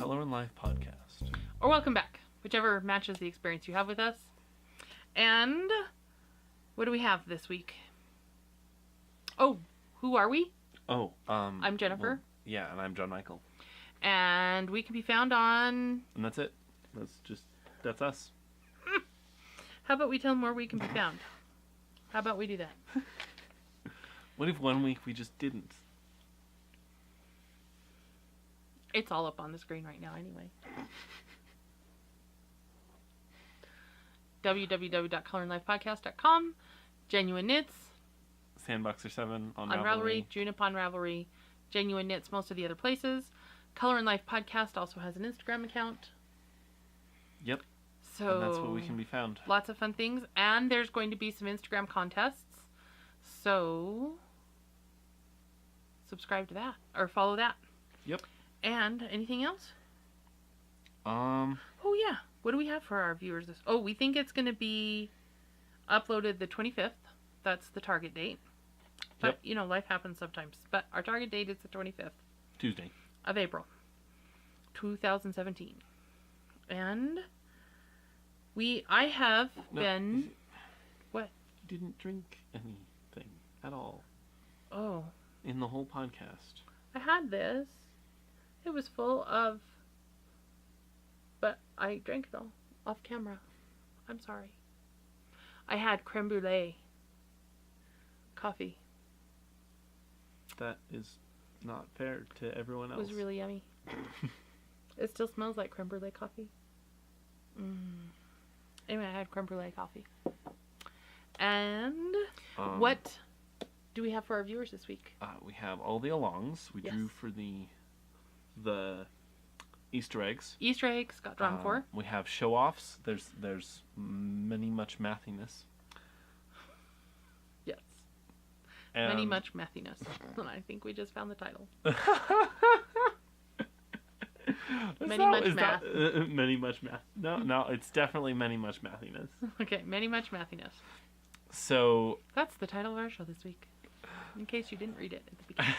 Color and Life podcast. Or welcome back, whichever matches the experience you have with us. And what do we have this week? Oh, who are we? Oh, I'm Jennifer. Well, yeah, and I'm John Michael. And we can be found on... And that's it. That's us. How about we tell them where we can be found? How about we do that? What if one week we just didn't? It's all up on the screen right now anyway. www.colorandlifepodcast.com, Genuine Knits, Sandboxer7 on Ravelry, Junip on Ravelry, Genuine Knits most of the other places. Color and Life Podcast also has an Instagram account. Yep. So and that's where we can be found. Lots of fun things. And there's going to be some Instagram contests. So subscribe to that or follow that. Yep. And anything else? Oh yeah. What do we have for our viewers? We think it's going to be uploaded the 25th. That's the target date. But, yep. Life happens sometimes. But our target date is the 25th. Tuesday. Of April. 2017. And I have been... What? You didn't drink anything at all. Oh. In the whole podcast. I had this. It was full of... But I drank it all off camera. I'm sorry. I had creme brulee coffee. That is not fair to everyone else. It was really yummy. It still smells like creme brulee coffee. Anyway, I had creme brulee coffee. And what do we have for our viewers this week? We have all the alongs. We drew for the Easter eggs. Easter eggs got drawn for. We have show-offs. There's much Mathyness. Yes. And much Mathyness. And I think we just found the title. Much math. Much math. No, it's definitely much Mathyness. Okay, much Mathyness. So that's the title of our show this week. In case you didn't read it at the beginning.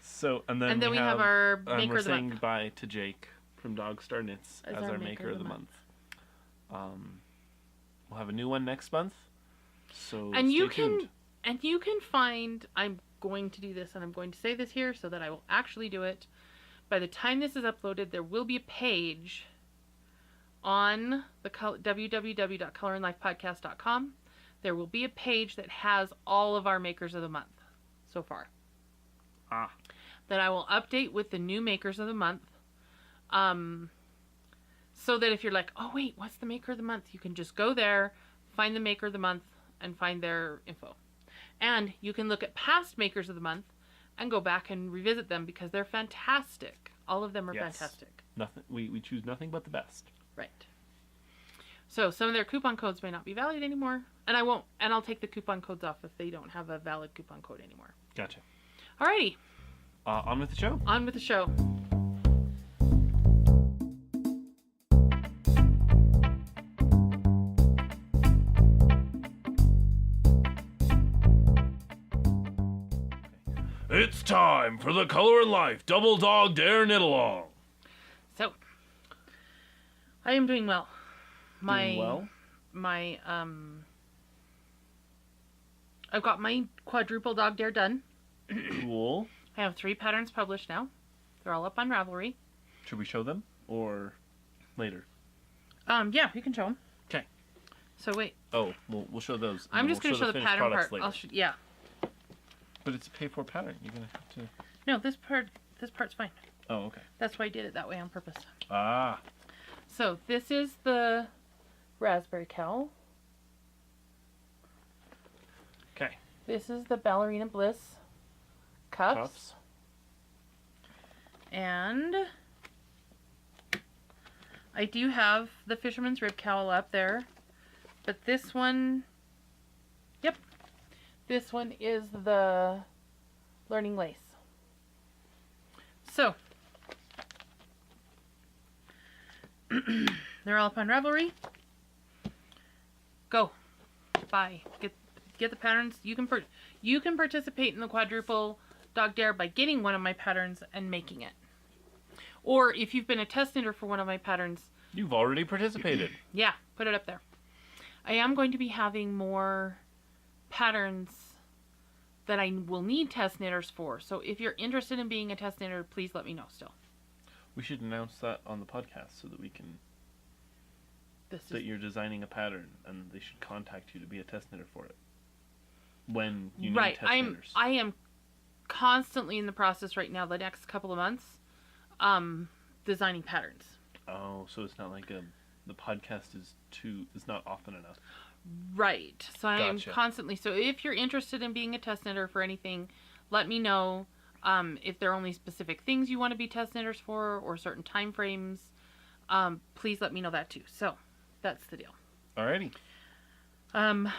So and then we have our Maker of the Month. We're saying goodbye to Jake from Dogstar Knits as our Maker of the Month. We'll have a new one next month. So stay tuned. And you can find. I'm going to do this, and I'm going to say this here so that I will actually do it. By the time this is uploaded, there will be a page on the www.colorandlifepodcast.com. There will be a page that has all of our Makers of the Month so far. That I will update with the new Makers of the Month. So that if you're like, oh wait, what's the Maker of the Month? You can just go there, find the Maker of the Month, and find their info. And you can look at past Makers of the Month and go back and revisit them because they're fantastic. All of them are fantastic. Nothing. We choose nothing but the best. Right. So some of their coupon codes may not be valid anymore, and I'll take the coupon codes off if they don't have a valid coupon code anymore. Gotcha. Alrighty. On with the show. On with the show. It's time for the Color and Life Double Dog Dare Knit Along. So, I am doing well. I've got my quadruple dog dare done. Cool. I have 3 patterns published now. They're all up on Ravelry. Should we show them or later? Yeah, you can show them. Okay. So wait. Oh, we'll show those. I'm just going to show the pattern part. Later. But it's a pay-for pattern. You're going to have to... No, this part's fine. Oh, okay. That's why I did it that way on purpose. So this is the raspberry cowl. Okay. This is the Ballerina Bliss cuffs. And I do have the Fisherman's Rib cowl up there. But this one... Yep. This one is the Learning Lace. So, they're all up on Ravelry. Go. Buy. Get the patterns. You can participate in the quadruple dog dare by getting one of my patterns and making it. Or if you've been a test knitter for one of my patterns, You've already participated. yeah, put it up there. I am going to be having more patterns that I will need test knitters for. So if you're interested in being a test knitter, please let me know still. We should announce that on the podcast so that we can... that you're designing a pattern and they should contact you to be a test knitter for it. When you need test knitters. I am constantly in the process right now, the next couple of months, designing patterns. Oh, so it's not like the podcast is not often enough. Right. So I am Gotcha. constantly. So if you're interested in being a test knitter for anything, let me know. If there are only specific things you want to be test knitters for or certain time frames, please let me know that too. So that's the deal. Alrighty.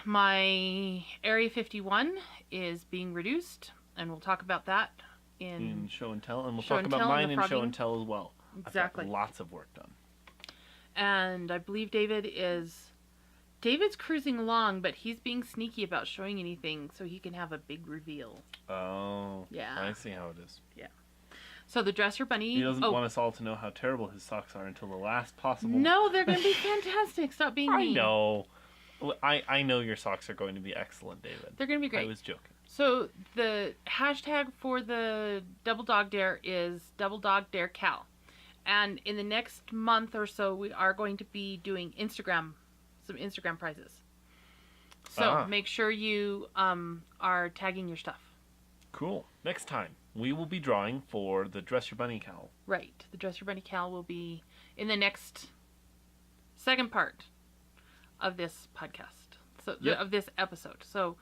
My Area 51 is being reduced, and we'll talk about that in show and tell, and we'll show talk and about tell mine and in the show and frogging. tell as well. Exactly. I've got lots of work done. And I believe David's cruising along, but he's being sneaky about showing anything so he can have a big reveal. Oh. Yeah. I see how it is. Yeah. So the Dresser Bunny... He doesn't want us all to know how terrible his socks are until the last possible... No, they're going to be fantastic. Stop being mean. I know. I know your socks are going to be excellent, David. They're going to be great. I was joking. So the hashtag for the Double Dog Dare is Double Dog Dare Cal. And in the next month or so, we are going to be doing some Instagram prizes. So make sure you are tagging your stuff. Cool. Next time, we will be drawing for the Dress Your Bunny Cowl. Right. The Dress Your Bunny Cal will be in the next second part of this podcast. So of this episode. So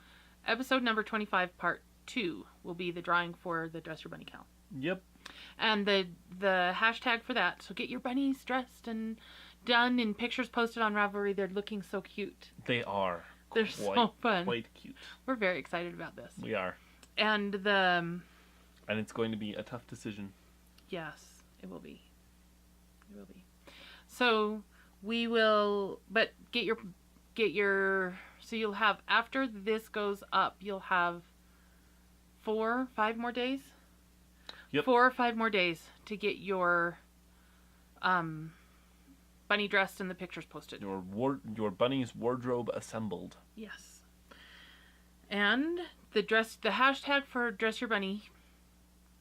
episode number 25, part 2 will be the drawing for the Dress Your Bunny Cal. Yep. And the hashtag for that. So get your bunnies dressed and done and pictures posted on Ravelry. They're looking so cute. They are. They're so fun. Quite cute. We're very excited about this. We are. And And it's going to be a tough decision. Yes, it will be. It will be. So we will, but get your, so you'll have, after this goes up, you'll have 4 or 5 more days? Yep. 4 or 5 more days to get your bunny dressed and the pictures posted. Your bunny's wardrobe assembled. Yes. And the hashtag for Dress Your Bunny,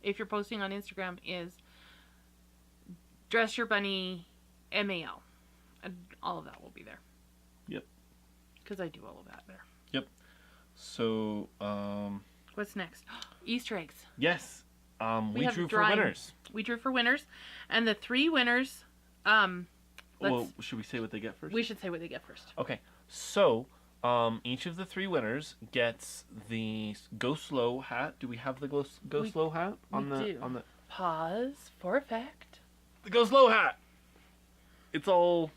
if you're posting on Instagram, is Dress Your Bunny MAL. And all of that will be there. Yep. Because I do all of that there. Yep. So, What's next? Easter eggs. yes. We drew for winners. We drew for winners. And the 3 winners, well, should we say what they get first? we should say what they get first. Okay. So, each of the 3 winners gets the Go Slow hat. Do we have the Go Slow hat on we the do. on the Pause for effect. the Go Slow hat? It's all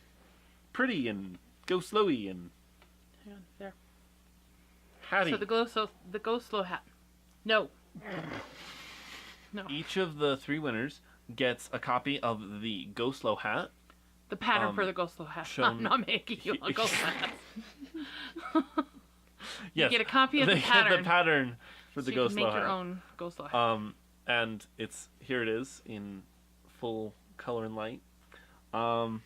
pretty and go slowy and Hang on, there. hatty. So the Go Slow hat. No. No. Each of the 3 winners gets a copy of the Go Slow hat. The pattern for the Go Slow hat. I'm not making you a Go Slow hat. You Yes, get a copy of they the pattern. get the pattern for the so Go you can Slow make hat. your own Go Slow hat. And here it is in full color and light. And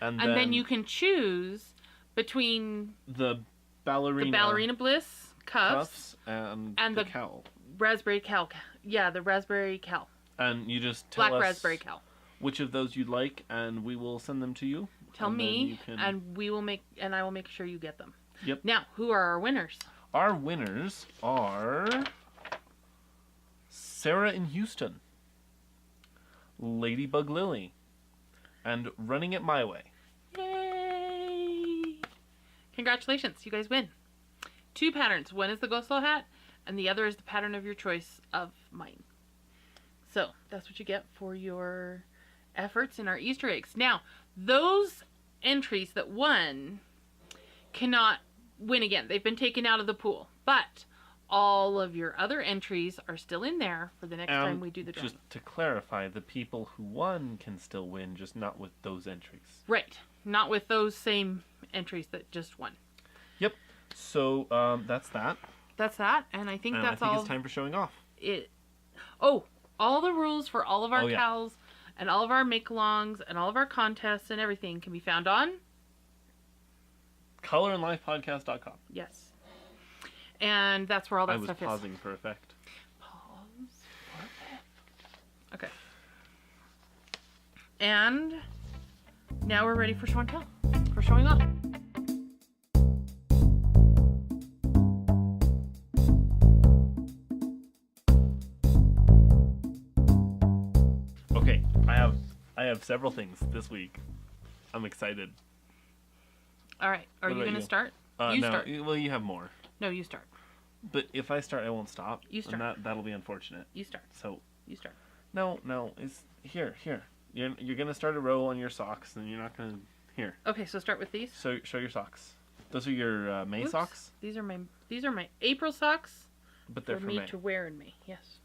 then you can choose between the ballerina Bliss cuffs and the cowl. raspberry cowl. Yeah, the raspberry cowl. And you just tell Black us raspberry cowl. which of those you'd like, and we will send them to you. Tell and me, then and I will make sure you get them. Yep. Now, who are our winners? Our winners are Sarah in Houston, Ladybug Lily, and Running It My Way. Yay! Congratulations, you guys win. 2 patterns. One is the Go Slow hat, and the other is the pattern of your choice of mine. So, that's what you get for your efforts in our Easter eggs. Now, those entries that won cannot win again. They've been taken out of the pool. But all of your other entries are still in there for the next time we do the drawing. Just to clarify, the people who won can still win, just not with those entries. Right. Not with those same entries that just won. Yep. So that's that. That's that, and I think that's all. It's time for showing off. All the rules for all of our Oh, yeah. cows And all of our make-alongs and all of our contests and everything can be found on colourandlifepodcast.com. Yes. And that's where all that stuff is. I was pausing for effect. Pause for effect. Okay. And now we're ready for show and tell. For showing off. Okay, I have several things this week. I'm excited. All right. Are you going to start? You no, start. Well, you have more. No, you start. But if I start, I won't stop. You start. And that'll be unfortunate. You start. So you start. No, it's here. You're gonna start a row on your socks, and you're not gonna here. Okay, so start with these. So show your socks. Those are your May socks. These are my April socks. But they're for me May. To wear in May. Yes.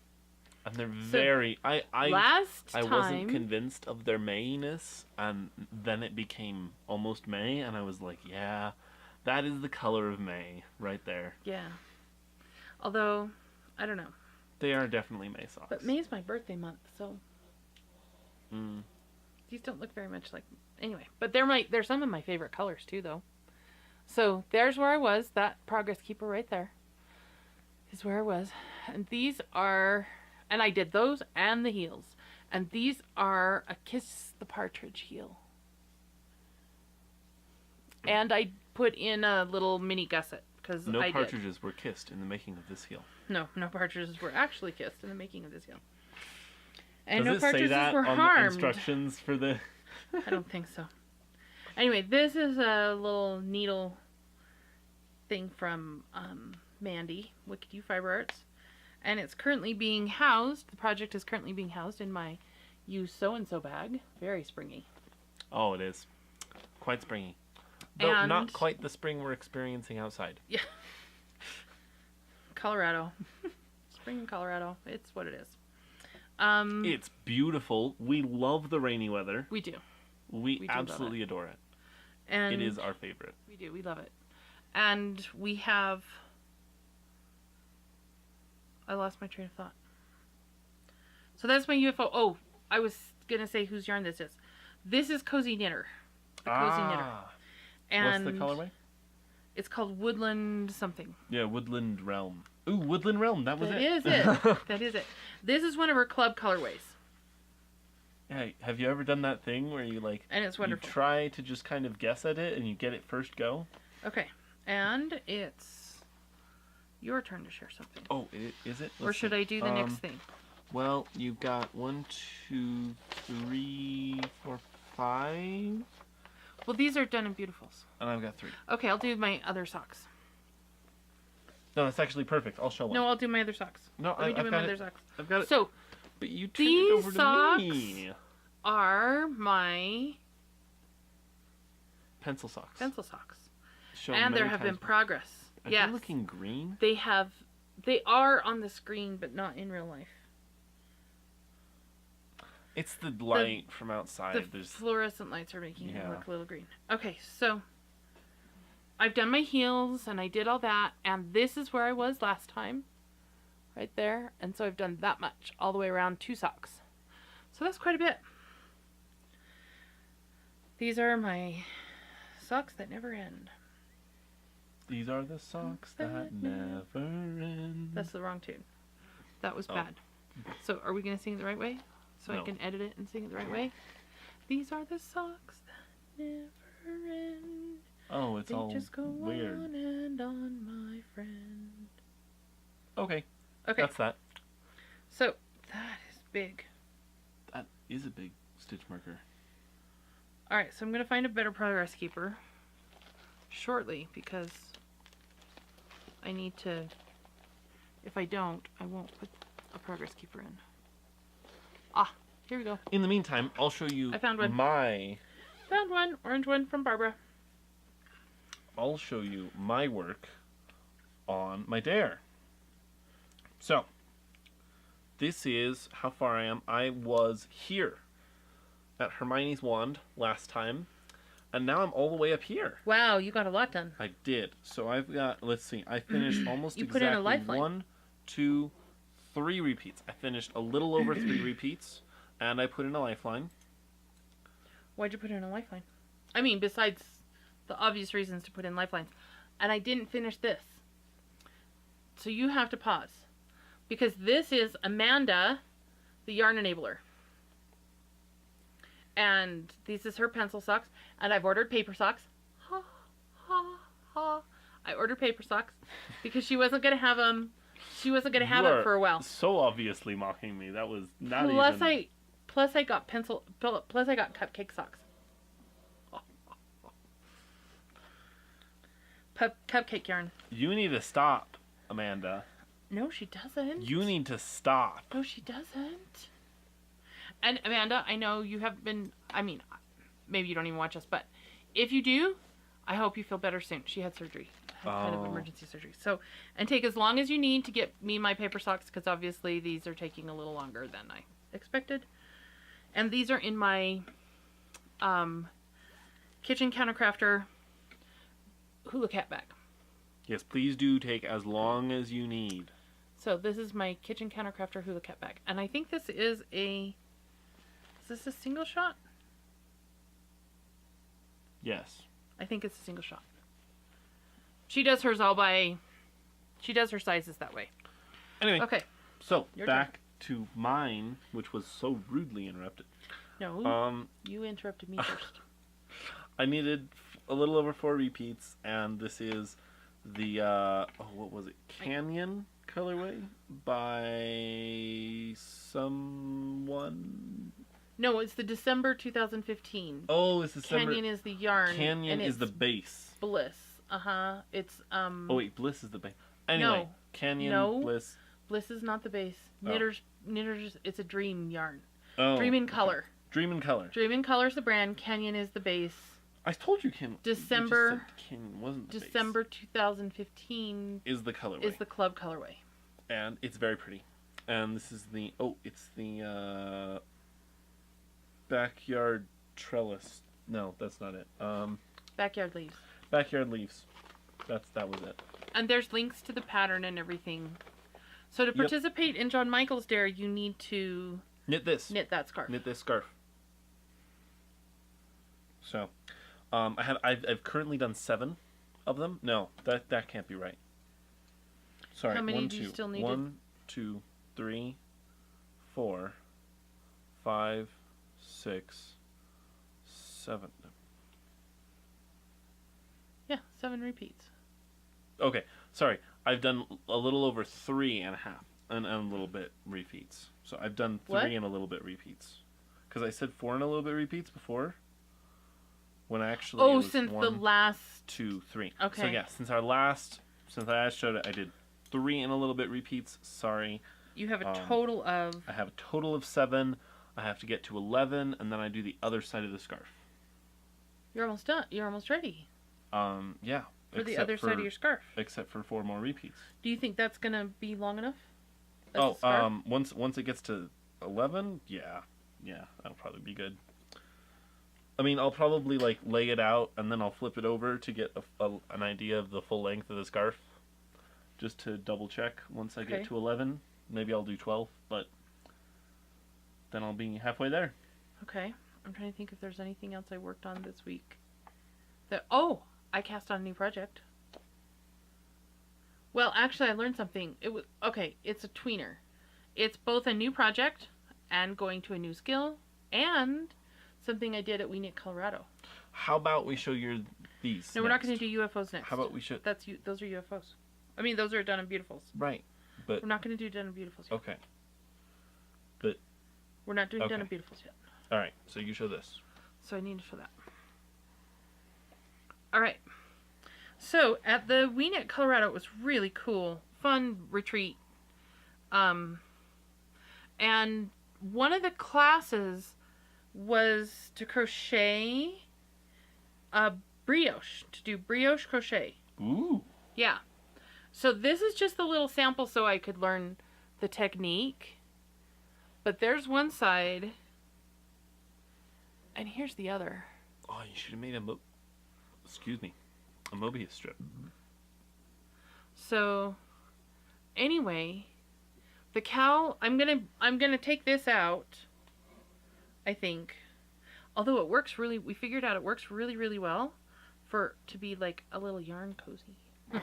And they're very. I time wasn't convinced of their Mayness, and then it became almost May, and I was like, yeah, that is the color of May right there. Yeah. Although, I don't know. They are definitely May socks. But May's my birthday month, so. Mm. These don't look very much like. Anyway, but they're some of my favorite colors too, though. So there's where I was. That progress keeper right there is where I was, and these are, and I did those and the heels, and these are a Kiss the Partridge heel, and I put in a little mini gusset because no partridges were kissed in the making of this heel. No partridges were actually kissed in the making of this heel. And Does no it say partridges that were on harmed. the instructions for the? I don't think so. Anyway, this is a little needle thing from Mandy, Wicked U Fiber Arts, and it's currently being housed. The project is currently being housed in my U So-and-So bag. Very springy. Oh, it is. Quite springy. Though And not quite the spring we're experiencing outside. Yeah. Colorado. Spring in Colorado. It's what it is. It's beautiful. We love the rainy weather. We do. We absolutely adore it. And it is our favorite. We do. We love it. And we have... I lost my train of thought. So that's my UFO. Oh, I was going to say whose yarn this is. This is Cozy Knitter. The Cozy Knitter. And what's the colorway? It's called Woodland something. Yeah, Woodland Realm. Ooh, Woodland Realm. That was it. That is it. That is it. This is one of her club colorways. Hey, have you ever done that thing where you And it's wonderful. You try to just kind of guess at it and you get it first go? Okay. And it's your turn to share something. Oh, is it? Or should I do the next thing? Well, you've got 1, 2, 3, 4, 5. Well, these are done in beautifuls. And I've got 3. Okay, I'll do my other socks. No, that's actually perfect. I'll show one. No, I'll do my other socks. No, Let me do I've my got other it. socks. I've got it. So, but you turned it over to me. These are my pencil socks. Pencil socks. Shown And there many have been times. progress. Are Yes. they looking green? They are on the screen, but not in real life. It's the light from outside. The fluorescent lights are making it look a little green. Okay, so I've done my heels and I did all that, and this is where I was last time. Right there. And so I've done that much all the way around 2 socks. So that's quite a bit. These are my socks that never end. These are the socks that never end. That's the wrong tune. That was bad. So are we going to sing it the right way? So No. I can edit it and sing it the right way? These are the socks that never end. Oh, it's they all just go weird. on and on, my friend. Okay. Okay. That's that. So that is big. That is a big stitch marker. Alright, so I'm going to find a better progress keeper shortly because I need to, if I don't, I won't put a progress keeper in. Ah, here we go. In the meantime, I'll show you I found one. Found one. Orange one from Barbara. I'll show you my work on my dare. So, this is how far I am. I was here at Hermione's wand last time, and now I'm all the way up here. Wow, you got a lot done. I did. So I've got, let's see, I finished almost you exactly put in a lifeline. 1, 2, 3 repeats. I finished a little over 3 repeats. And I put in a lifeline. Why'd you put in a lifeline? I mean, besides the obvious reasons to put in lifelines. And I didn't finish this. So you have to pause. Because this is Amanda, the yarn enabler. And this is her pencil socks. And I've ordered paper socks. Ha, ha, ha. I ordered paper socks because she wasn't going to have them. She wasn't going to have it for a while. So obviously mocking me. That was not Plus I got cupcake socks. Cupcake yarn. You need to stop, Amanda. No, she doesn't. You need to stop. No, she doesn't. And Amanda, I know you have been, I mean, maybe you don't even watch us, but if you do, I hope you feel better soon. She had surgery. Kind of emergency surgery. So, and take as long as you need to get me my paper socks, because obviously these are taking a little longer than I expected. And these are in my kitchen countercrafter hula cat bag. Yes, please do take as long as you need. So this is my kitchen countercrafter hula cat bag. And I think this is a single shot? Yes. I think it's a single shot. She does hers all by, she does her sizes that way. Anyway. Okay. So, back to mine, which was so rudely interrupted. No, you interrupted me first. I needed a little over 4 repeats, and this is the, what was it? Canyon colorway by someone? No, it's the December 2015. Oh, it's December. Canyon is the yarn. Canyon is the base. Bliss. Uh-huh. It's, Oh, wait, Bliss is the base. Anyway, no. Canyon, No. Bliss. Bliss is not the base. Oh. Knitters, it's a dream yarn. Oh. Dream in Color. Dream in Color. Dream in Color is the brand. Canyon is the base. I told you Canyon. December. You just said Canyon wasn't the December base. 2015 is the colorway. Is the club colorway. And it's very pretty. And this is the, it's the, backyard trellis. No, that's not it. Backyard leaves. Backyard leaves. That was it. And there's links to the pattern and everything. So to participate in John Michael's Dare, you need to knit this. Knit that scarf. Knit this scarf. So, I've currently done 7 of them. No, that can't be right. Sorry. How many do you still need? 1, 2, 3, 4, 5, 6, 7. Yeah, 7 repeats. Okay, sorry. I've done a little over 3.5 and a little bit repeats. So I've done 3 and a little bit repeats. Because I said 4 and a little bit repeats before. When actually it was since 1, the last 2, 3. Okay. So yeah, since I last showed it, I did 3 and a little bit repeats. Sorry. You have a total of. I have a total of 7. I have to get to 11, and then I do the other side of the scarf. You're almost done. You're almost ready. Yeah. For the other side of your scarf. Except for 4 more repeats. Do you think that's gonna be long enough? Once it gets to 11, yeah, that'll probably be good. I mean, I'll probably like lay it out and then I'll flip it over to get an idea of the full length of the scarf, just to double check once I get to 11. Maybe I'll do 12, but then I'll be halfway there. Okay, I'm trying to think if there's anything else I worked on this week. I cast on a new project. Well, actually, I learned something. It's a tweener. It's both a new project and going to a new skill and something I did at We Knit Colorado. How about we show these? No, we're not going to do UFOs next. How about we show? Those are UFOs. I mean, those are done in beautifuls. Right, but we're not going to do done in beautifuls yet. Okay. But we're not doing done in beautifuls yet. All right, so you show this. So I need to show that. All right. So at the We Knit Colorado, it was really cool, fun retreat. And one of the classes was to crochet a brioche, to do brioche crochet. Ooh. Yeah. So this is just a little sample so I could learn the technique. But there's one side, and here's the other. Oh, you should have made a Mobius strip. So, anyway, the cowl, I'm gonna take this out I think. Although we figured out it works really, really well to be like a little yarn cozy.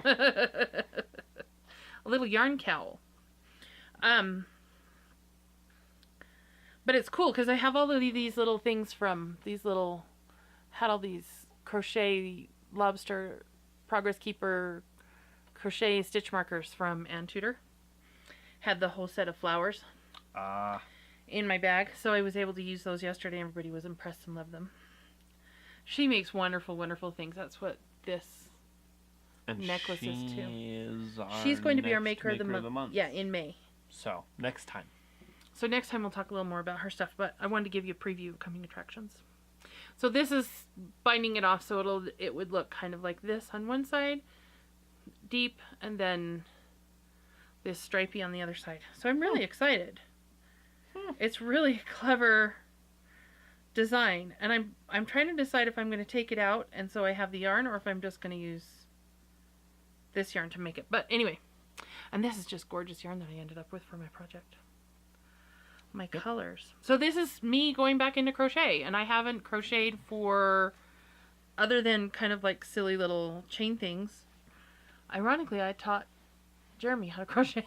A little yarn cowl. But it's cool because I have all of these little things had all these crochet lobster progress keeper crochet stitch markers from Ann Tudor. Had the whole set of flowers in my bag, so I was able to use those yesterday. Everybody was impressed and loved them. She makes wonderful, wonderful things. That's what this necklace is too. She's going to be our maker of the month. Yeah, in May. So next time we'll talk a little more about her stuff, but I wanted to give you a preview of coming attractions. So this is binding it off so it would look kind of like this on one side, deep, and then this stripey on the other side. So I'm really excited. It's really a clever design, and I'm trying to decide if I'm going to take it out and so I have the yarn, or if I'm just going to use this yarn to make it. But anyway, and this is just gorgeous yarn that I ended up with for my project. My colors. So this is me going back into crochet, and I haven't crocheted for other than kind of like silly little chain things. Ironically, I taught Jeremy how to crochet.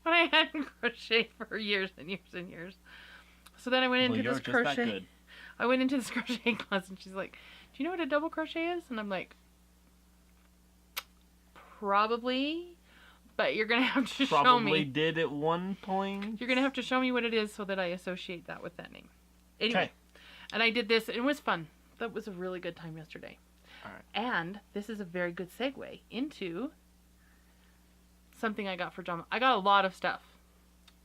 But I hadn't crocheted for years and years and years. So then I went into this crochet. I went into this crochet class, and she's like, "Do you know what a double crochet is?" And I'm like, "Probably, but you're gonna have to show me." Probably did at one point. You're gonna have to show me what it is so that I associate that with that name. Anyway, and I did this, and it was fun. That was a really good time yesterday. All right. And this is a very good segue into something I got for John. I got a lot of stuff.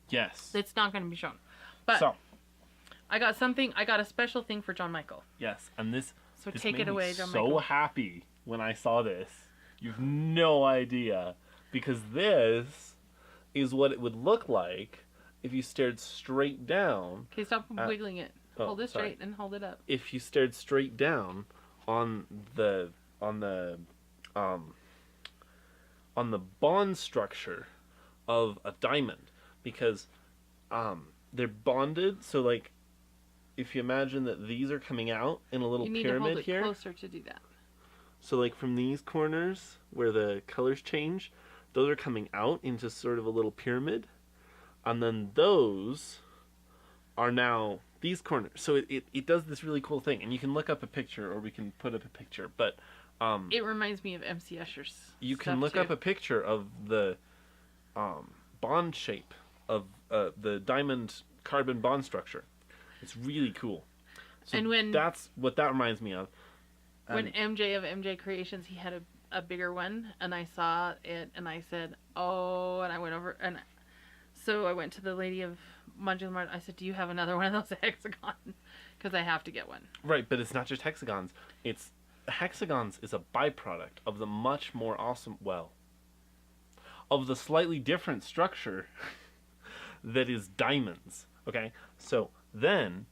Yes. It's not going to be shown. But so, I got a special thing for John Michael. Yes, and this take it away, John Michael. Michael. So happy when I saw this. You've no idea, because this is what it would look like if you stared straight down. Okay, stop wiggling it. Hold it straight and hold it up. If you stared straight down on the bond structure of a diamond, because they're bonded, so like if you imagine that these are coming out in a little pyramid here. You need to hold it closer to do that. So like from these corners where the colors change, those are coming out into sort of a little pyramid, and then those are now these corners. So it does this really cool thing, and you can look up a picture, or we can put up a picture, but it reminds me of MC Escher's you can look up a picture of the bond shape of the diamond carbon bond structure. It's really cool. So and that's what that reminds me of. When MJ of MJ Creations, he had a bigger one, and I saw it, and I said, "Oh," and I went over, and so I went to the lady of Modular. I said, "Do you have another one of those hexagons? Because I have to get one." Right, but it's not just hexagons. Hexagons is a byproduct of the much more awesome, of the slightly different structure that is diamonds. Okay, so then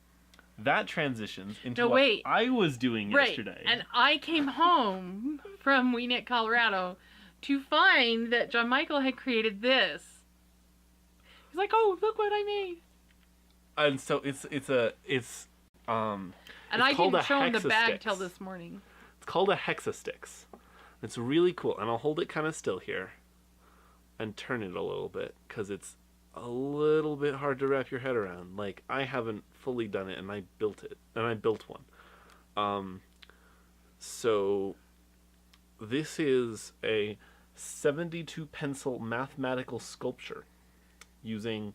that transitions into what I was doing yesterday. And I came home from We Knit Colorado to find that John Michael had created this. He's like, "Oh, look what I made." And so it's and I didn't show him the bag till this morning. It's called a hexastix. It's really cool, and I'll hold it kind of still here and turn it a little bit, because it's a little bit hard to wrap your head around. Like, I haven't fully done it, and I built one. So this is a 72 pencil mathematical sculpture using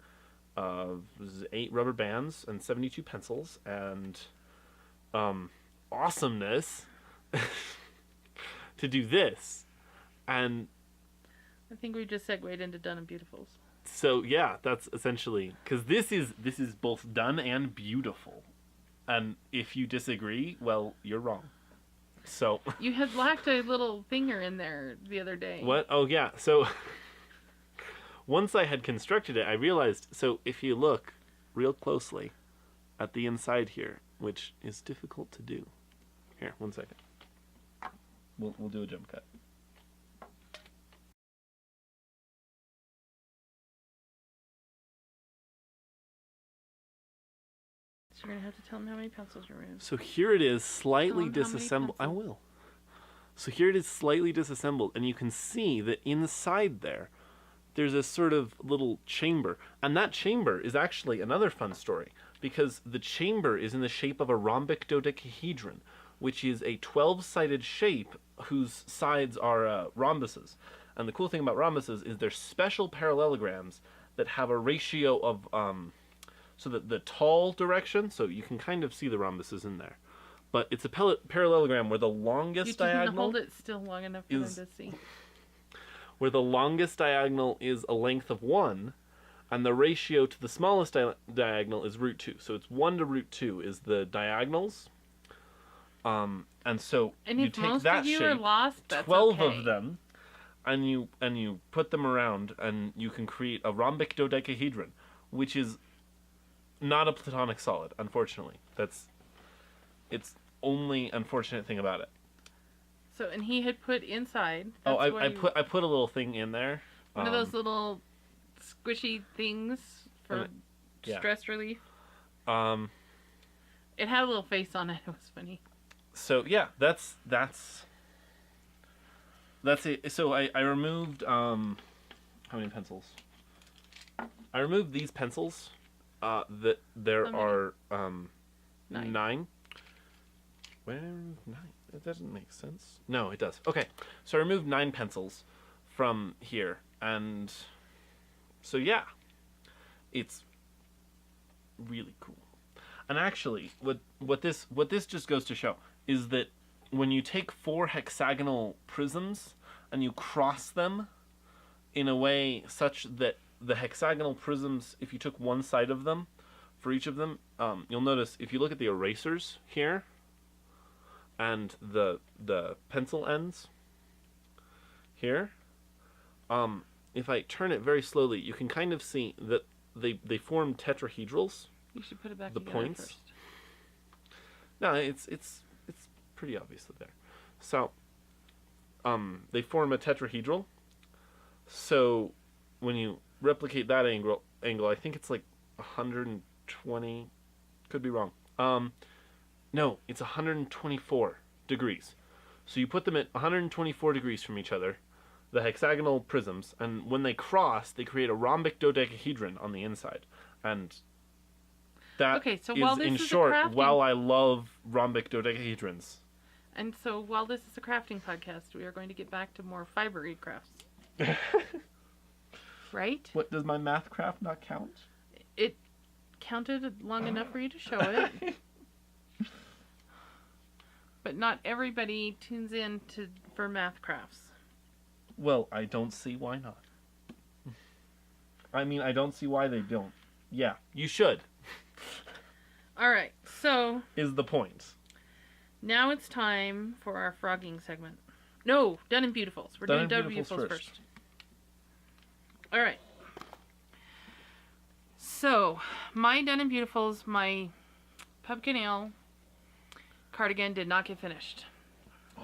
8 rubber bands and 72 pencils, and awesomeness to do this. And I think we just segued into Done and Beautifuls. So yeah, that's essentially, because this is both done and beautiful, and if you disagree, well, you're wrong. So you had lacked a little finger in there the other day. What? Oh yeah. So once I had constructed it, I realized. So if you look real closely at the inside here, which is difficult to do. Here, 1 second. We'll do a jump cut. So you're going to have to tell them how many pencils you removed. So here it is, slightly Tell 'em how many disassembled. I pencils. will. So here it is, slightly disassembled, and you can see that inside there's a sort of little chamber. And that chamber is actually another fun story, because the chamber is in the shape of a rhombic dodecahedron, which is a 12-sided shape whose sides are rhombuses. And the cool thing about rhombuses is they're special parallelograms that have a ratio of, so that the tall direction, so you can kind of see the rhombuses in there. But it's a parallelogram where the longest You didn't diagonal hold it still long enough for them to see. where the longest diagonal is a length of 1, and the ratio to the smallest diagonal is root 2. So it's 1 to root 2 is the diagonals. And so And you if take most that of you shape, are lost, that's 12 okay. of them, and you put them around, and you can create a rhombic dodecahedron, which is not a platonic solid, unfortunately. It's only unfortunate thing about it. So, and he had put inside. Oh, that's I put a little thing in there. one of those little squishy things for yeah. stress relief. Um. It had a little face on it. It was funny. So yeah, that's it. So I removed how many pencils? I removed these pencils. That there are 9. Where 9? That doesn't make sense. No, it does. Okay, so I removed 9 pencils from here, and so yeah, it's really cool. And actually, what this just goes to show is that when you take 4 hexagonal prisms and you cross them in a way such that the hexagonal prisms, if you took one side of them for each of them, you'll notice if you look at the erasers here and the pencil ends here, if I turn it very slowly, you can kind of see that they form tetrahedrals. You should put it back The together points. first. No, it's pretty obviously there. So, they form a tetrahedral. So, when you replicate that angle, I think it's like 120. Could be wrong. No, it's 124 degrees. So you put them at 124 degrees from each other, the hexagonal prisms, and when they cross, they create a rhombic dodecahedron on the inside. And that Okay, so is, while this in is a short, crafting- while I love rhombic dodecahedrons. And so while this is a crafting podcast, we are going to get back to more fibery crafts. Right? What, does my math craft not count? It counted long enough for you to show it. But not everybody tunes in for math crafts. Well, I don't see why not. I mean, I don't see why they don't. Yeah, you should, All right, so is the point. now it's time for our frogging segment. No, Done and Beautifuls. We're Done doing and Done and Beautifuls Beautifuls first. first. All right. So, my Done and Beautifuls, my pumpkin ale cardigan did not get finished.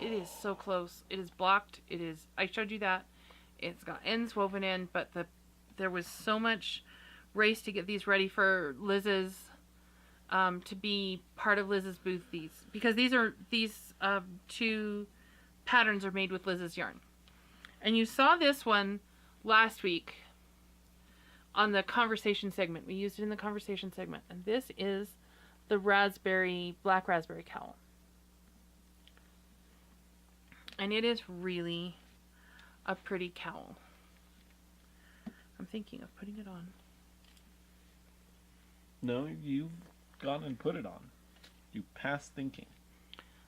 It is so close. It is blocked. It is. I showed you that. It's got ends woven in, but there was so much race to get these ready for Liz's, to be part of Liz's booth. Because these 2 patterns are made with Liz's yarn, and you saw this one last week on the conversation segment. We used it in the conversation segment, and this is the black raspberry cowl. And it is really a pretty cowl. I'm thinking of putting it on. No, you've gone and put it on. You passed thinking.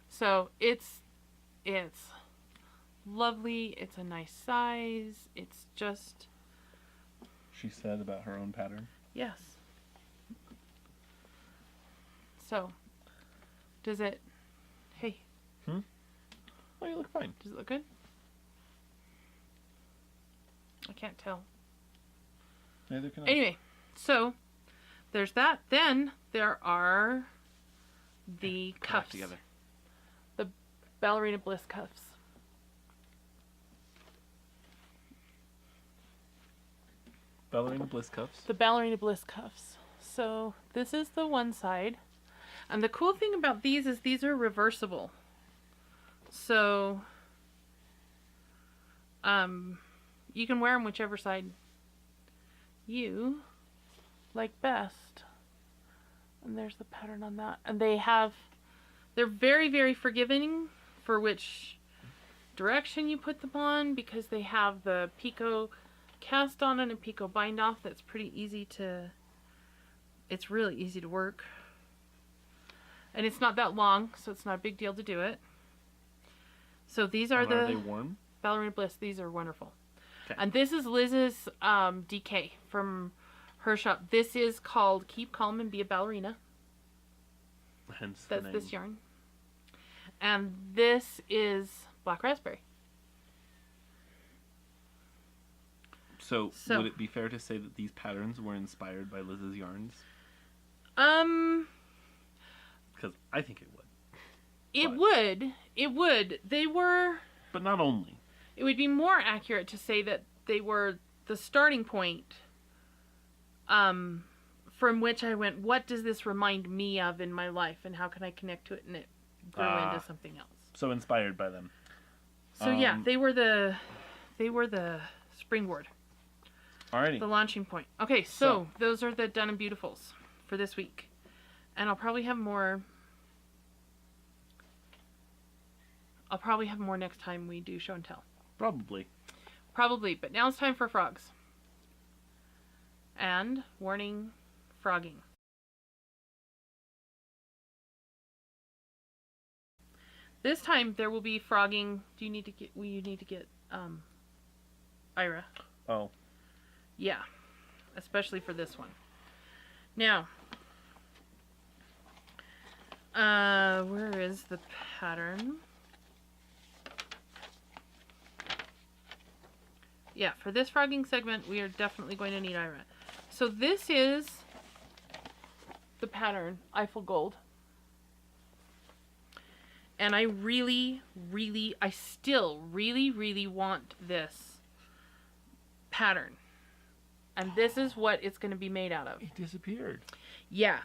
So it's lovely. It's a nice size. It's just, She said about her own pattern. yes. So, does it? Hey, Oh, you look fine. does it look good? I can't tell. Neither can I. Anyway, so there's that. Then there are the Put it back cuffs. together. The Ballerina Bliss cuffs. Ballerina Bliss cuffs. The Ballerina Bliss cuffs. So this is the one side. And the cool thing about these is these are reversible. So, you can wear them whichever side you like best. And there's the pattern on that. And they're very, very forgiving for which direction you put them on, because they have the picot cast on and a picot bind off that's pretty easy to, it's really easy to work. And it's not that long, so it's not a big deal to do it. So these are Are they warm? Ballerina Bliss. These are wonderful. Okay. And this is Liz's DK from her shop. This is called Keep Calm and Be a Ballerina. Hence the That's name. this yarn. And this is Black Raspberry. So, would it be fair to say that these patterns were inspired by Liz's yarns? Because I think it would. It would. They were... But not only. It would be more accurate to say that they were the starting point from which I went, what does this remind me of in my life, and how can I connect to it, and it grew into something else. So inspired by them. So yeah, they were the springboard. Alrighty. The launching point. Okay, so those are the Done and Beautifuls for this week. And I'll probably have more next time we do show and tell. Probably, but now it's time for frogs. And warning, frogging. This time there will be frogging. You need to get Ira. Oh. Yeah. Especially for this one. Now, where is the pattern? Yeah, for this frogging segment, we are definitely going to need Ira. So this is the pattern, Eiffel Gold. And I still really want this pattern. And this is what it's going to be made out of. It disappeared. Yeah.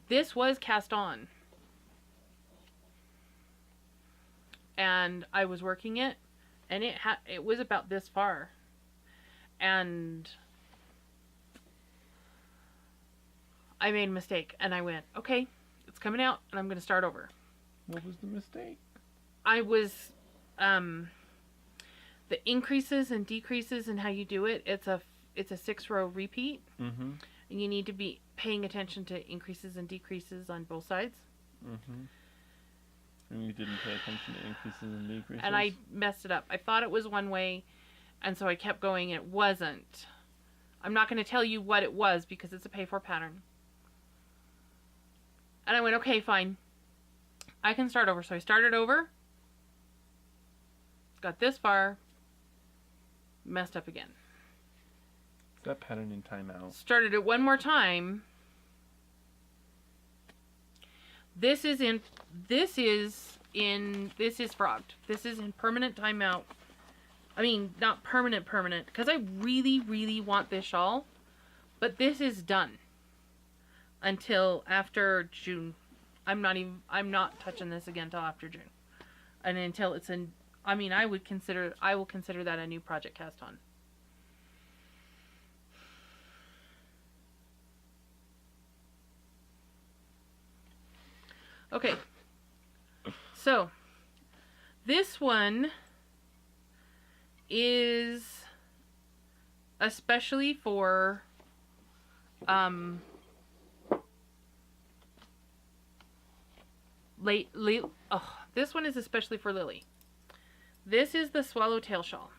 This was cast on. And I was working it, and it was about this far. And I made a mistake, and I went, okay, it's coming out, and I'm going to start over. What was the mistake? I was, the increases and decreases and how you do it, it's a 6-row repeat. Mm-hmm. And you need to be paying attention to increases and decreases on both sides. Mm-hmm. And you didn't pay attention to increases and decreases? And I messed it up. I thought it was one way, and so I kept going, and it wasn't. I'm not going to tell you what it was because it's a pay-for pattern. And I went, okay, fine. I can start over. So I started over. Got this far. Messed up again. Is that pattern in timeout? Started it one more time. This is frogged. This is in permanent timeout. I mean, not permanent, because I really want this shawl. But this is done until after June. I'm not touching this again till after June. And until it's I will consider that a new project cast on. Okay. So, this one is especially for this one is especially for Lily. This is the swallowtail shawl.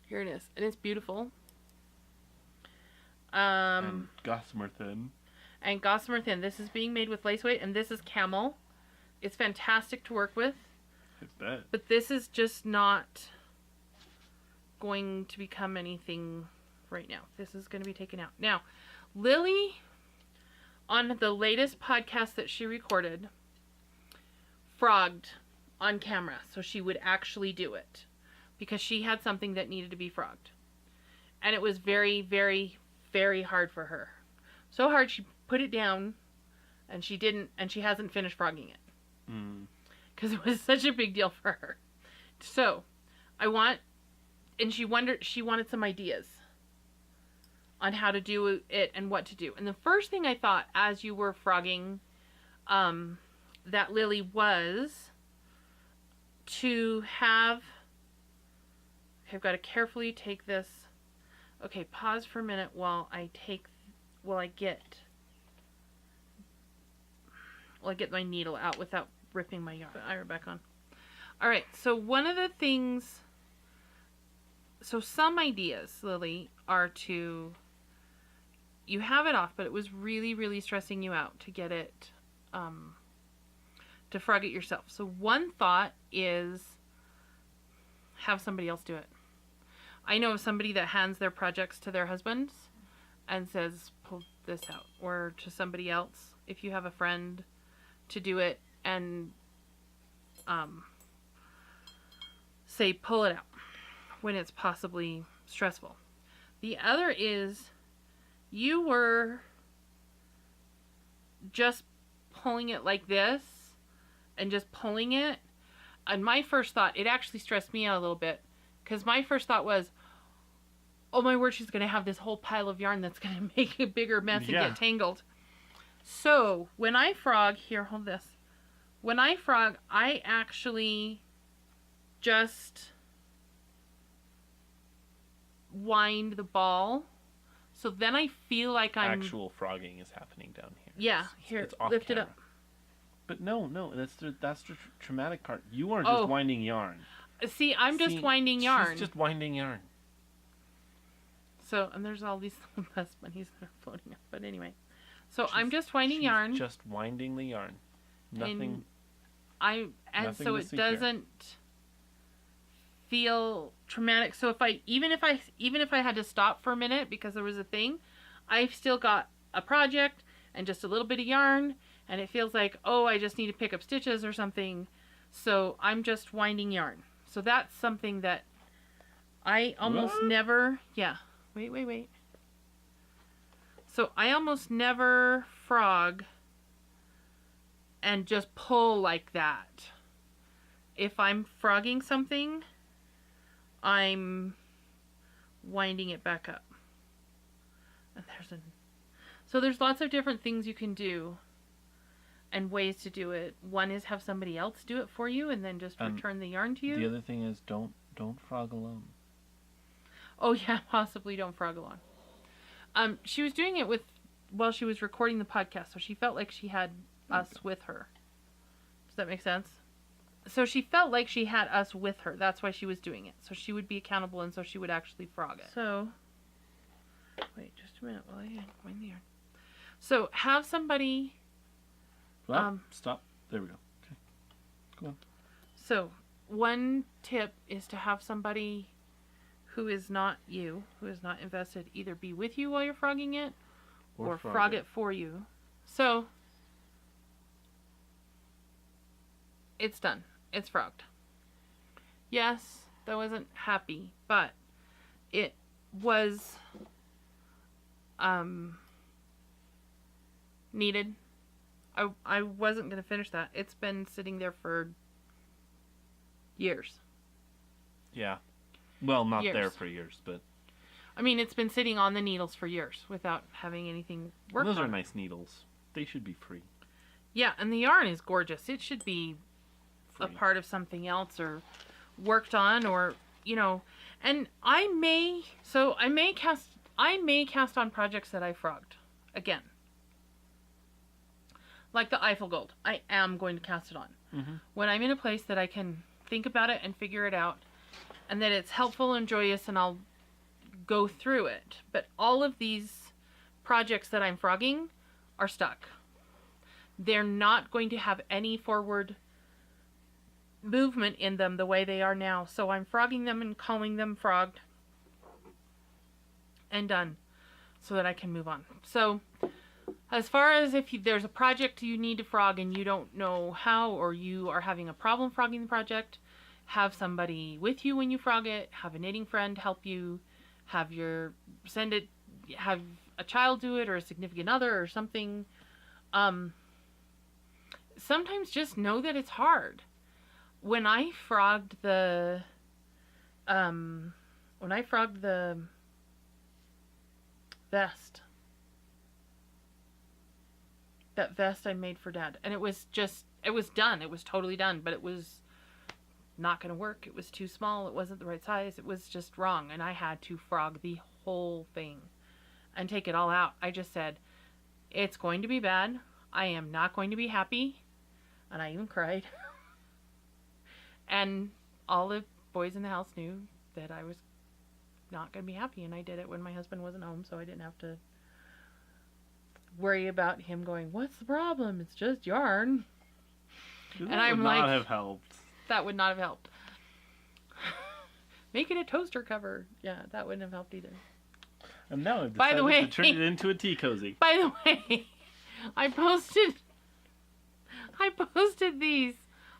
Here it is, and it's beautiful. And gossamer thin. And gossamer thin. This is being made with lace weight, and this is camel. It's fantastic to work with. I bet. But this is just not going to become anything right now. This is going to be taken out. Now, Lily, on the latest podcast that she recorded, frogged on camera. So she would actually do it. Because she had something that needed to be frogged. And it was very, very, very hard for her. so hard she put it down, and she hasn't finished frogging it. Because it was such a big deal for her. So, she wanted some ideas on how to do it and what to do. And the first thing I thought as you were frogging that lily was to have, I've got to carefully take this. Okay, pause for a minute while I get my needle out without ripping my yarn. Put iron back on. All right, so one of the things, so some ideas, Lily, are to, you have it off, but it was really, really stressing you out to get it, to frog it yourself. So one thought is have somebody else do it. I know of somebody that hands their projects to their husbands and says, pull this out. Or to somebody else, if you have a friend, to do it and say, pull it out when it's possibly stressful. The other is you were just pulling it like this and just pulling it. And my first thought, it actually stressed me out a little bit, because my first thought was, oh my word, she's going to have this whole pile of yarn that's going to make a bigger mess and get tangled. So when I frog, here, hold this. When I frog, I actually just wind the ball. So then I feel like I'm... Actual frogging is happening down here. Yeah, here, it's off lift camera. it up. But no, that's the traumatic part. You are just winding yarn. See, I'm just winding yarn. She's just winding yarn. So, and there's all these little dust bunnies that are floating up. But anyway. So I'm just winding yarn. Just winding the yarn. Nothing. And so it doesn't feel traumatic. So even if I had to stop for a minute because there was a thing, I've still got a project and just a little bit of yarn, and it feels like, oh, I just need to pick up stitches or something. So I'm just winding yarn. So that's something that I almost never, wait. So I almost never frog and just pull like that. If I'm frogging something, I'm winding it back up. And so there's lots of different things you can do and ways to do it. One is have somebody else do it for you and then just return the yarn to you. The other thing is don't frog alone. Oh yeah, possibly don't frog alone. She was doing it while she was recording the podcast, so she felt like she had us with her. Does that make sense? So she felt like she had us with her. That's why she was doing it. So she would be accountable, and so she would actually frog it. So, wait just a minute while I wind the yarn. So have somebody... stop. There we go. Okay. Go on. So one tip is to have somebody who is not you, who is not invested, either be with you while you're frogging it or frog it for you. So it's done. It's frogged. Yes, that wasn't happy, but it was needed. I wasn't going to finish that. It's been sitting there for years. Yeah. Well, not years. There for years, but... I mean, it's been sitting on the needles for years without having anything worked on. Those are nice needles. They should be free. Yeah, and the yarn is gorgeous. It should be free. A part of something else or worked on or, and I may cast on projects that I frogged. Again. Like the Eiffel Gold. I am going to cast it on. Mm-hmm. When I'm in a place that I can think about it and figure it out, and that it's helpful and joyous, and I'll go through it. But all of these projects that I'm frogging are stuck. They're not going to have any forward movement in them the way they are now. So I'm frogging them and calling them frogged and done so that I can move on. So as far as if there's a project you need to frog and you don't know how, or you are having a problem frogging the project, have somebody with you when you frog it, have a knitting friend help you, have a child do it or a significant other or something, sometimes just know that it's hard. When I frogged the vest, that vest I made for Dad, and it was done. It was totally done, but it was not going to work. It was too small. It wasn't the right size. It was just wrong, and I had to frog the whole thing and take it all out. I just said, it's going to be bad. I am not going to be happy. And I even cried. And all the boys in the house knew that I was not going to be happy, and I did it when my husband wasn't home, so I didn't have to worry about him going, what's the problem? It's just yarn. And I'm would like, not have helped. That would not have helped. Make it a toaster cover. Yeah, that wouldn't have helped either. And now I've By decided the way, to turn it into a tea cozy. By the way, I posted these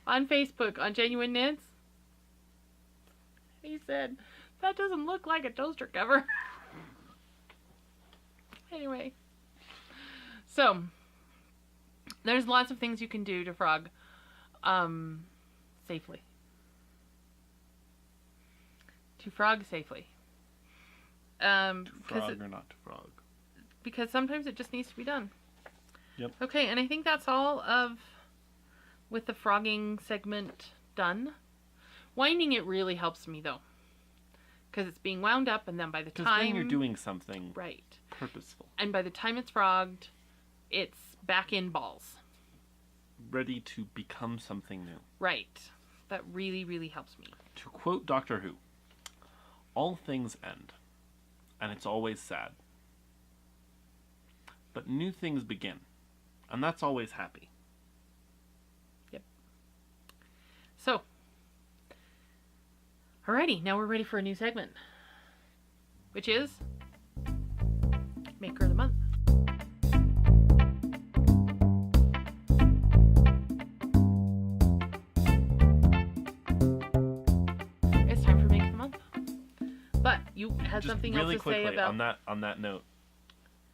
on Facebook on Genuine Knits. He said, that doesn't look like a toaster cover. Anyway. So, there's lots of things you can do to frog safely. To frog safely. To frog or not to frog? Because sometimes it just needs to be done. Yep. Okay, and I think that's all with the frogging segment done. Winding it really helps me though. Because it's being wound up, and then by the time... Because then you're doing something right. purposeful. And by the time it's frogged, it's back in balls. Ready to become something new. Right. That really, really helps me. To quote Doctor Who, all things end, and it's always sad. But new things begin, and that's always happy. Yep. So, alrighty, now we're ready for a new segment, which is Maker of the Month. It's time for Maker of the Month. But you had Just something really else to quickly, say about... on that note,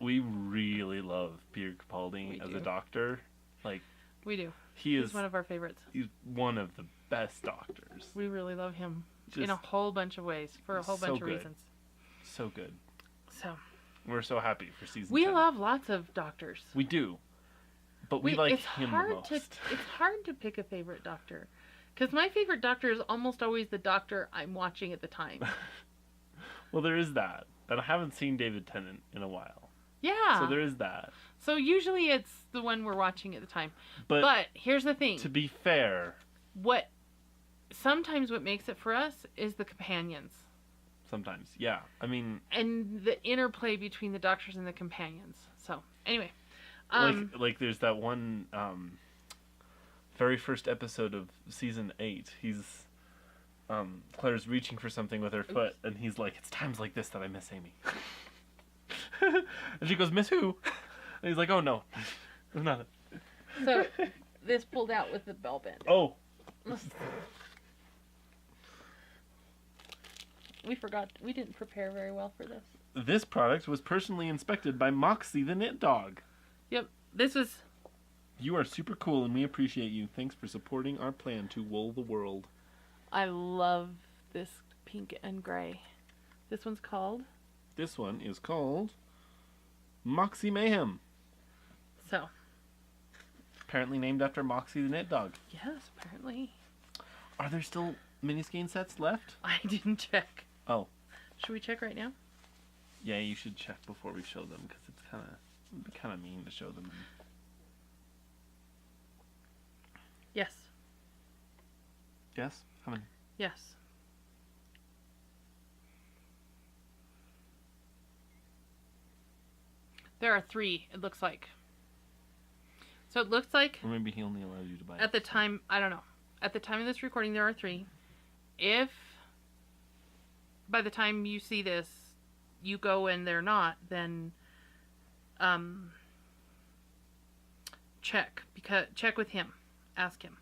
we really love Peter Capaldi as a doctor. Like, we do. He's one of our favorites. He's one of the best doctors. We really love him in a whole bunch of ways, for a whole bunch of reasons. So good. So we're so happy for season 10. We love lots of doctors. We do. But we like him the most. It's hard to pick a favorite doctor. Because my favorite doctor is almost always the doctor I'm watching at the time. Well, there is that. But I haven't seen David Tennant in a while. Yeah. So there is that. So usually it's the one we're watching at the time. But here's the thing. To be fair. Sometimes what makes it for us is the companions. Sometimes, yeah. I mean... And the interplay between the doctors and the companions. So, anyway. Like there's that one very first episode of season 8. He's... Claire's reaching for something with her foot, and he's like, it's times like this that I miss Amy. And she goes, miss who? And he's like, oh no. It's not it. So, this pulled out with the bell band. Oh. We forgot. We didn't prepare very well for this. This product was personally inspected by Moxie the Knit Dog. Yep. This was... You are super cool and we appreciate you. Thanks for supporting our plan to wool the world. I love this pink and gray. This one's called? This one is called Moxie Mayhem. So. Apparently named after Moxie the Knit Dog. Yes, apparently. Are there still mini skein sets left? I didn't check. Oh. Should we check right now? Yeah, you should check before we show them, because it'd be kind of mean to show them. Yes. Yes? How many? Yes. There are 3, it looks like. So it looks like... Or maybe he only allows you to buy At the time, I don't know. At the time of this recording, there are 3. If by the time you see this, you go and they're not, then check with him. Ask him.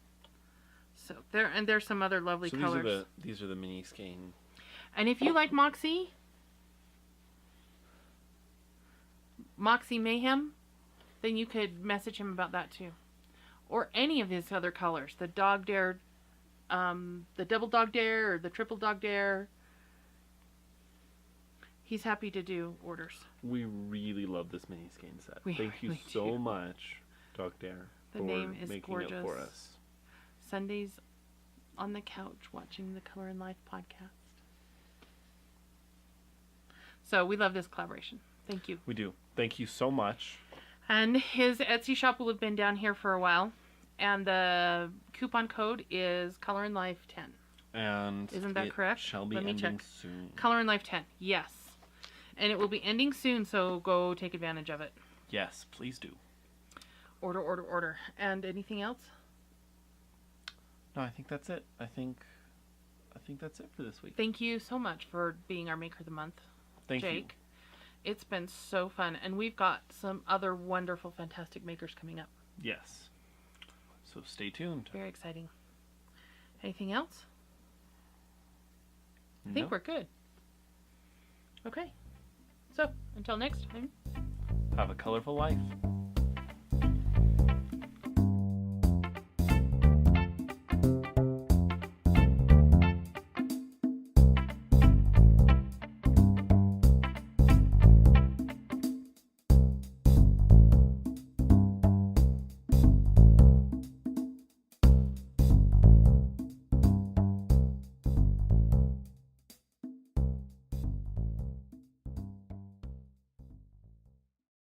So there's some other lovely colors. These are the mini skein. And if you like Moxie, Moxie Mayhem, then you could message him about that too. Or any of his other colors. The Dog Dare, the Double Dog Dare, or the Triple Dog Dare. He's happy to do orders. We really love this mini skein set. We Thank you really so do. much, Dog Dare, The for name is making gorgeous. it for us. Sundays on the couch watching the Color and Life podcast. So we love this collaboration. Thank you. We do. Thank you so much. And his Etsy shop will have been down here for a while. And the coupon code is Color and Life 10. And Isn't that it correct? shall be Let me ending check. soon. Color and Life 10. Yes. And it will be ending soon, so go take advantage of it. Yes, please do. Order, order, order. And anything else? No, I think that's it. I think that's it for this week. Thank you so much for being our Maker of the Month, Thank Jake. It's been so fun. And we've got some other wonderful, fantastic makers coming up. you. Yes. So stay tuned. Very exciting. Anything else? I No? think we're good. Okay. So, until next time. Have a colorful life.